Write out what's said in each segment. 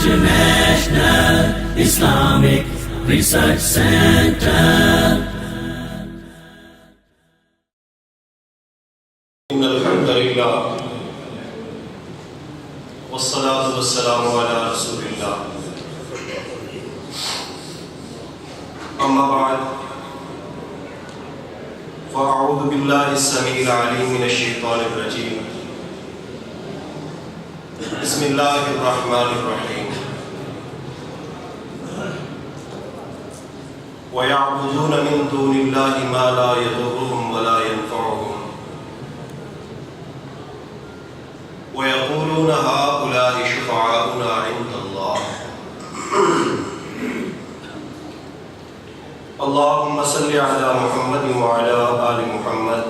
International Islamic Research Center. إن الحمد لله والصلاة والسلام على رسول الله أما بعد فأعوذ بالله السميع العليم من الشيطان الرجيم بسم الله الرحمن الرحيم ويعبدون من دون الله ما لا يضرهم ولا ينفعهم ويقولون هؤلاء شفعاؤنا عند الله اللهم صل على محمد وعلى آل محمد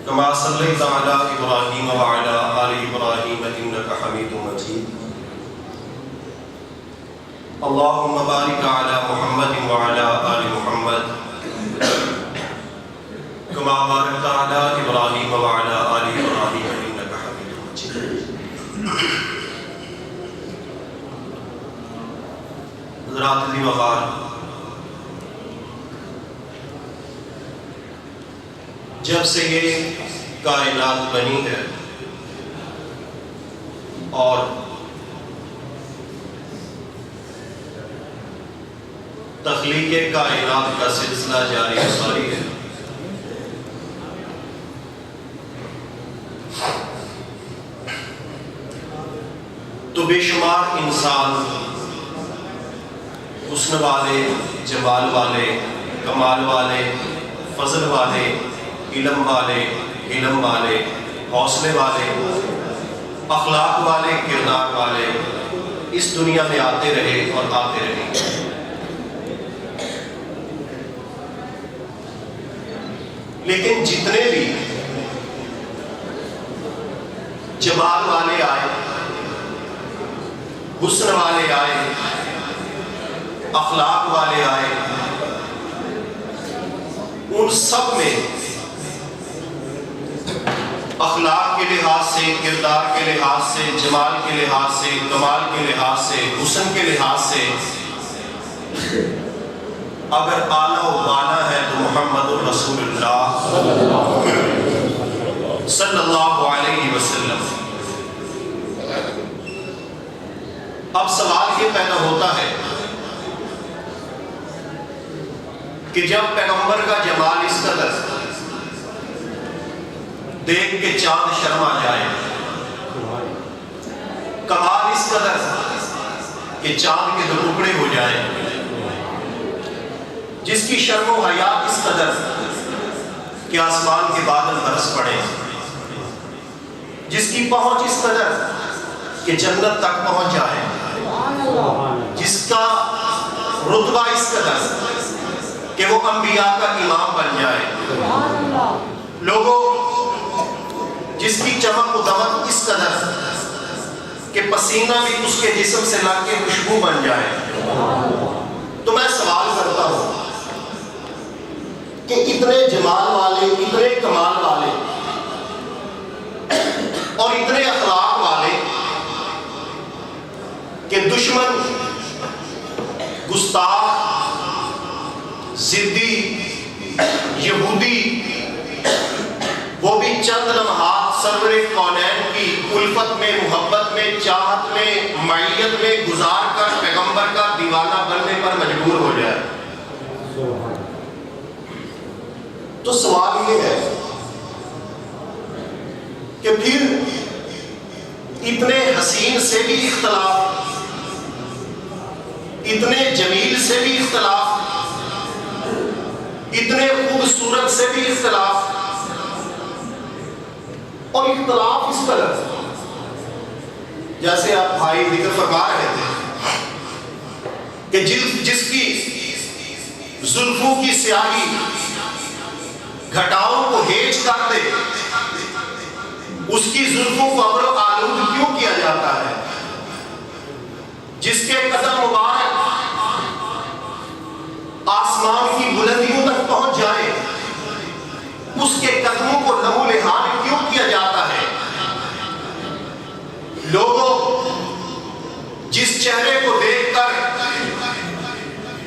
كما صليت على إبراهيم وعلى آل إبراهيم إنك حميد مجيد اللهم بارك على محمد وعلى آل محمد كما باركت على إبراهيم وعلى آل إبراهيم إنك حميد مجيد. حضرات عزیز وقار، جب سے یہ کائنات بنی ہے اور تخلیق کائنات کا سلسلہ جاری ساری ہے، تو بے شمار انسان حسن والے، جمال والے، کمال والے، فضل والے، علم والے، علم والے، حوصلے والے، اخلاق والے، کردار والے اس دنیا میں آتے رہے اور آتے رہے. لیکن جتنے بھی جمال والے آئے، حسن والے آئے، اخلاق والے آئے، ان سب میں اخلاق کے لحاظ سے، کردار کے لحاظ سے، جمال کے لحاظ سے، کمال کے لحاظ سے، حسن کے لحاظ سے اگر اعلیٰ و بالا ہے تو محمد الرسول اللہ صلی اللہ علیہ وسلم. اب سوال یہ پیدا ہوتا ہے کہ جب پیغمبر کا جمال اس قدر دیکھ کے چاند شرما جائے، کمال اس قدر کہ چاند کے دو ٹکڑے ہو جائیں، جس کی شرم و حیا اس قدر کہ آسمان کے بادل برس پڑے، جس کی پہنچ اس قدر کہ جنت تک پہنچ جائے، جس کا رتبہ اس قدر کہ وہ انبیاء کا امام بن جائے، لوگوں جس کی چمک و دمک اس قدر کہ پسینہ بھی اس کے جسم سے لگ کے خوشبو بن جائے. تو میں سوال کرتا ہوں کہ اتنے جمال والے، اتنے کمال والے اور اتنے اخلاق والے کہ دشمن، گستاخ، ضدی، یہودی وہ بھی چند لمحات سرور کونین کی الفت میں، محبت میں، چاہت میں، معیت میں گزار کر پیغمبر کا دیوانہ بننے پر مجبور ہو جائے. تو سوال یہ ہے کہ پھر اتنے حسین سے بھی اختلاف، اتنے جمیل سے بھی اختلاف، اتنے خوبصورت سے بھی اختلاف، اور اختلاف اس قدر جیسے آپ بھائی ذکر فرما رہے تھے کہ جس کی زلفوں کی سیاہی گھٹاؤں کو ہیج کر دے، اس کی زلفوں کو ابر و آلود کیوں کیا جاتا ہے؟ جس کے قدم مبارک آسمان کی بلندیوں تک پہنچ جائے، اس کے قدموں کو لہو لہان کیوں کیا جاتا ہے؟ لوگوں چہرے کو دیکھ کر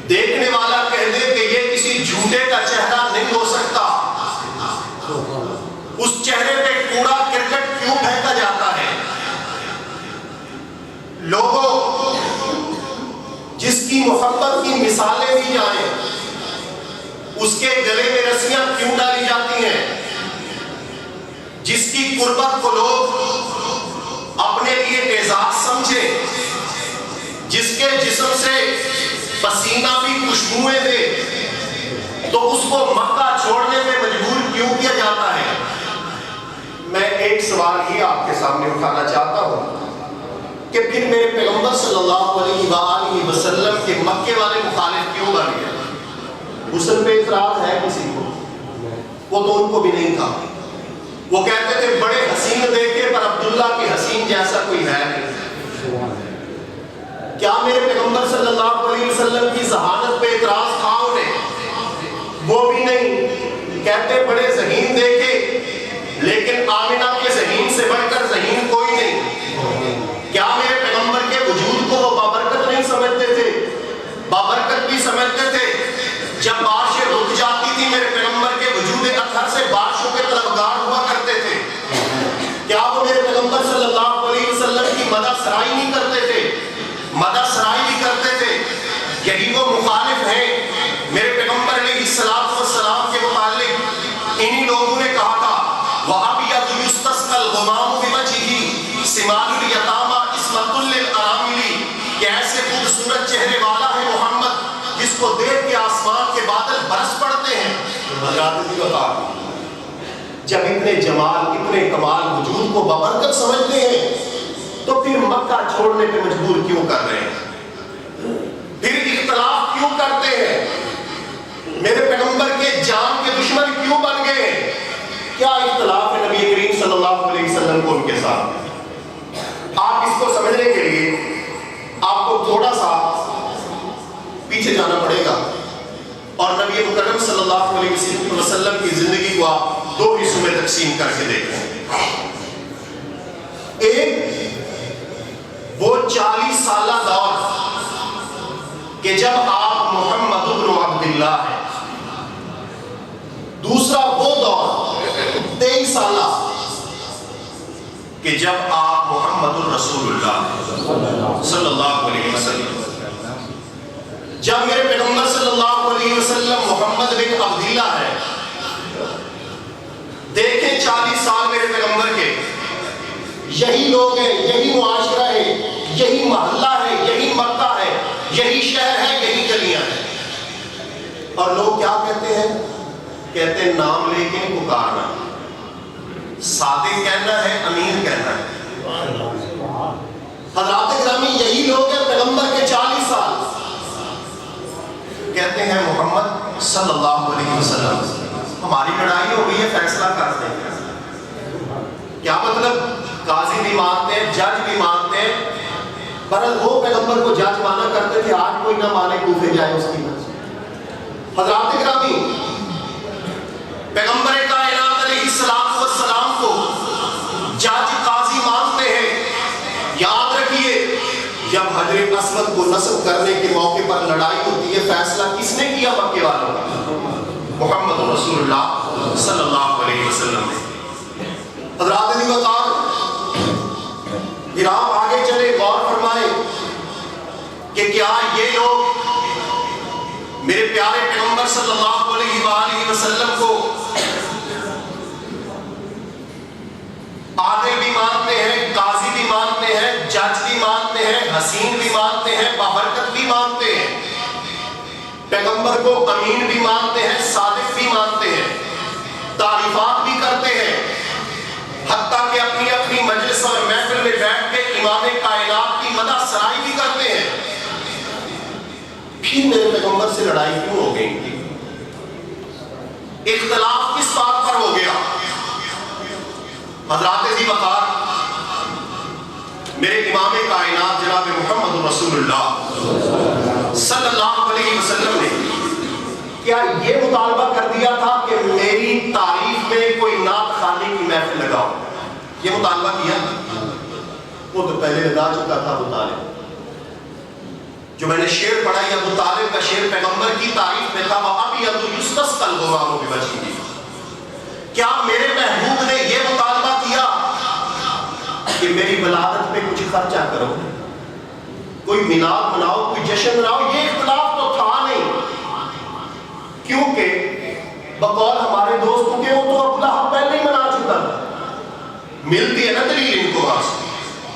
دیکھنے والا کہہ دے کہ یہ کسی جھوٹے کا چہرہ نہیں ہو سکتا، اس چہرے پہ کوڑا کرکٹ کیوں پھینکا جاتا ہے؟ لوگوں، جس کی محبت کی مثالیں دی جائیں اس کے گلے میں رسیاں کیوں ڈالی جاتی ہیں؟ جس کی قربت کو لوگ اپنے لیے اعزاز سمجھیں، جس کے جسم سے پسینہ بھی خوشبوئیں دے، تو اس کو مکہ چھوڑنے پہ مجبور کیوں کیا جاتا ہے؟ میں ایک سوال ہی آپ کے سامنے اٹھانا چاہتا ہوں کہ پھر میرے پیغمبر صلی اللہ علیہ وآلہ وسلم کے مکے والے مخالف کیوں بن گئے؟ حسن پہ اعتراض ہے کسی کو؟ وہ تو ان کو بھی نہیں تھا۔ وہ کہتے تھے بڑے حسین دیکھے پر عبداللہ کی حسین جیسا کوئی ہے نہیں۔ کیا میرے پیغمبر صلی اللہ علیہ وسلم کی ذہانت پہ اعتراض تھا انہیں؟ وہ بھی نہیں۔ کہتے بڑے ذہین دیکھے لیکن آمنہ کے ذہین سے بڑھ کر ذہین کوئی نہیں۔ کیا میرے پیغمبر کے وجود کو وہ بابرکت نہیں سمجھتے تھے؟ بابرکت بھی سمجھتے تھے۔ جب بارشیں رک جاتی تھی میرے پیغمبر کے وجود اطہر سے بارشوں کے طلبگار ہوا کرتے تھے۔ کیا وہ میرے پیغمبر صلی اللہ علیہ وسلم کی مدح سرائی نہیں کرتے تھے؟ مدح سرائی بھی کرتے تھے۔ یہی وہ مخالف ہیں میرے پیغمبر علیہ السلام کے متعلق انہی لوگوں نے کہا تھا وَأَبْيَضُ يُسْتَسْقَى الْغُمَامُ بِوَجْهِهِ سِمَالُ الْيَتَامَى عِصْمَةٌ لِلْأَرَامِلِ کہ ایسے خوبصورت چہرے والا ہے محمد جس کو دیکھ کے آسمان کے بادل برس پڑتے ہیں۔ حضرات بھی بتا جب اتنے جمال اتنے کمال وجود کو بابرکت سمجھتے ہیں تو پھر مکہ چھوڑنے پہ مجبور کیوں کر رہے ہیں؟ پھر اختلاف کیوں کرتے ہیں؟ میرے پیغمبر کے جان کے دشمن کیوں بن گئے؟ کیا اختلاف ہے نبی کریم صلی اللہ علیہ وسلم کو ان کے ساتھ؟ آپ اس کو سمجھنے کے لیے آپ کو تھوڑا سا پیچھے جانا پڑے گا اور نبی مکرم صلی اللہ علیہ وسلم کی زندگی کو آپ دو حصوں میں تقسیم کر کے دیکھیں۔ ایک وہ 40 سالہ دور کہ جب آپ محمد بن عبداللہ ہیں، دوسرا وہ دور 23 سالہ کہ جب آپ محمد الرسول اللہ صلی اللہ علیہ وسلم، جب میرے پیغمبر صلی اللہ علیہ وسلم محمد بن عبداللہ ہے۔ دیکھیں 40 سال میرے پیغمبر کے، یہی لوگ ہیں، یہی معاشرہ ہے، یہی محلہ ہے، یہی مکہ ہے، یہی شہر ہے، یہی گلیاں ہیں، اور لوگ کیا کہتے ہیں؟ کہتے ہیں نام لے کے پکارنا، صادق کہنا ہے، امین کہنا ہے۔ حضرات گرامی یہی لوگ ہیں پیغمبر کے 40 سال کہتے ہیں محمد صلی اللہ علیہ وسلم ہماری لڑائی ہو گئی ہے، فیصلہ کر دیں۔ کیا مطلب؟ قاضی بھی مانتے ہیں، جج بھی مانتے ہیں، بہرحال وہ پیغمبر کو جج مانا کرتے تھے، آج کوئی نہ مانے کوفے جائے اس کی وجہ۔ حضرات گرامی پیغمبر کائنات علیہ السلام کو جج قاضی مانتے ہیں۔ یاد رکھیے جب حجر اسود کو نصب کرنے کے موقع پر لڑائی ہوتی ہے، فیصلہ کس نے کیا؟ مکے والوں کا، محمد رسول اللہ صلی اللہ علیہ وسلم نے۔ حضرات علی وقار پھر آپ آگے چلے، غور فرمائیں کہ کیا یہ لوگ میرے پیارے پیغمبر صلی اللہ علیہ وآلہ وسلم کو عادل بھی مانتے ہیں، قاضی بھی مانتے ہیں، جج بھی مانتے ہیں، حسین بھی مانتے ہیں، بابرکت بھی مانتے ہیں، پیغمبر کو امین بھی مانتے ہیں، صادق بھی مانتے ہیں، تعریفات بھی کرتے ہیں، حتیٰ کہ اپنی اپنی مجلس اور محفل میں بیٹھ کے امام کائنات کی مدح سرائی بھی کرتے ہیں۔ پھر میرے پیغمبر سے لڑائی کیوں ہو گئی؟ اختلاف کس بات پر ہو گیا؟ حضرات ذی وقار میرے امام کائنات جناب محمد رسول اللہ صلی اللہ علیہ وسلم نے کیا یہ مطالبہ کر دیا تھا کہ میری تعریف میں کوئی نعت خوانی کی محفل لگاؤ؟ یہ مطالبہ کیا؟ وہ تو پہلے لگا چکا تھا ابو طالب۔ جو میں نے شعر پڑھا یہ ابو طالب کا شعر پیغمبر کی تعریف میں تھا، وَأَبْيَضُ يُسْتَسْقَى الْغَمَامُ بِوَجْهِهِ۔ کیا میرے محبوب نے یہ مطالبہ کیا کہ میری ولادت پہ کچھ خرچہ کرو، کوئی میلاد مناؤ، کوئی جشن مناؤ؟ یہ اختلاف تو تھا نہیں، کیونکہ بقول ہمارے دوستوں کے وہ تو ابو لہب پہلے ہی منا چکا تھا، ملتی ہے نا دلیل ان کو وہاں سے،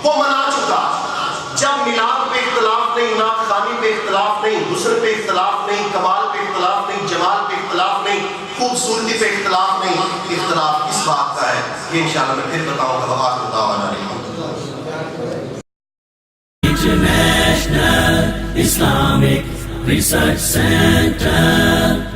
وہ منا چکا۔ جب میلاد پہ اختلاف نہیں، نعت خوانی پہ اختلاف نہیں، حسن پہ اختلاف نہیں، کمال پہ اختلاف نہیں، جمال پہ اختلاف نہیں، خوبصورتی پہ اختلاف نہیں، اختلاف اس بات کا ہے، یہ انشاءاللہ میں پھر بتاؤں گا۔ وآخر دعوانا International Islamic Research Center